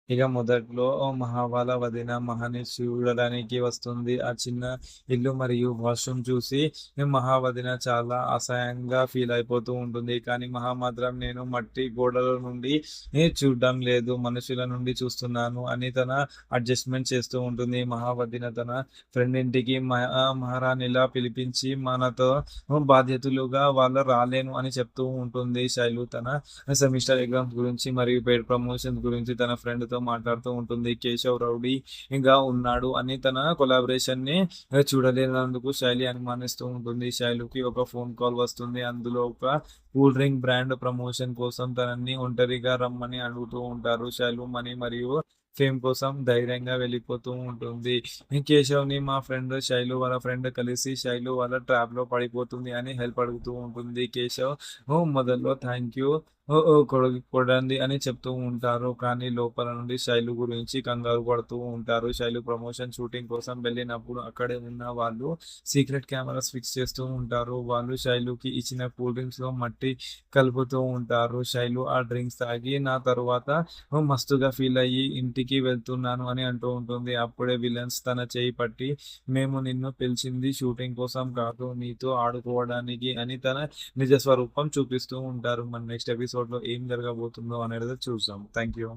ఇక మొదట్లో మహాబల వదిన మహాని చూడడానికి వస్తుంది. ఆ చిన్న ఇల్లు మరియు వాష్‌రూమ్ చూసి మహావదిన చాలా అసహ్యంగా ఫీల్ అయిపోతూ ఉంటుంది. కానీ మహా మాత్రం నేను మట్టి గోడల నుండి చూడడం లేదు, మనుషుల నుండి చూస్తున్నాను అని తన అడ్జస్ట్‌మెంట్ చేస్తూ ఉంటుంది. మహావదిన తన ఫ్రెండ్ ఇంటికి మహారాణిలా పిలిపించి మనతో బాధ్యతలుగా వాళ్ళు రాలేను అని చెప్తూ ఉంటుంది. శైలు తన సెమిస్టర్ ఎగ్జామ్స్ గురించి మరియు పెయిడ్ ప్రమోషన్స్ గురించి తన ఫ్రెండ్‌తో మాట్లాడుతూ ఉంటుంది. కేశవ్ రౌడీగా ఉన్నాడు అని తన కొలాబరేషన్‌ని చూడలేనందుకు శైలి అనుమానిస్తూ ఉంటుంది. శైలుకి ఒక ఫోన్ కాల్ వస్తుంది. అందులో ఒక కూల్ డ్రింక్ బ్రాండ్ ప్రమోషన్ కోసం తనని ఒంటరిగా రమ్మని అడుగుతూ ఉంటారు. శైలు మనీ మరియు ఫేమ్ కోసం ధైర్యంగా వెళ్ళిపోతూ ఉంటుంది. కేశవ్‌ని మా ఫ్రెండ్ శైలు వాళ్ళ ఫ్రెండ్ కలిసి శైలు వాళ్ళ ట్రాప్‌లో పడిపోతుంది అని హెల్ప్ అడుగుతూ ఉంటుంది. కేశవ్ మొదట్లో థాంక్ యూ కొడండి అని చెప్తూ ఉంటారు. కానీ లోపల నుండి శైలు గురించి కంగారు పడుతూ ఉంటారు. శైలు ప్రమోషన్ షూటింగ్ కోసం వెళ్ళినప్పుడు అక్కడే ఉన్న వాళ్ళు సీక్రెట్ కెమెరాస్ ఫిక్స్ చేస్తూ ఉంటారు. వాళ్ళు శైలుకి ఇచ్చిన కూల్ డ్రింక్స్‌లో మట్టి కలుపుతూ ఉంటారు. శైలు ఆ డ్రింక్స్ తాగి నా తరువాత మస్తుగా ఫీల్ అయ్యి ఇంటికి వెళ్తున్నాను అని అంటూ ఉంటుంది. అప్పుడే విలన్స్ తన చేయి పట్టి మేము నిన్ను పిలిచింది షూటింగ్ కోసం కాదు, నీతో ఆడుకోవడానికి అని తన నిజ స్వరూపం చూపిస్తూ ఉంటారు. మన నెక్స్ట్ ఎపిసోడ్‌లో ఏం జరగబోతుందో అనేది చూద్దాం. Thank you.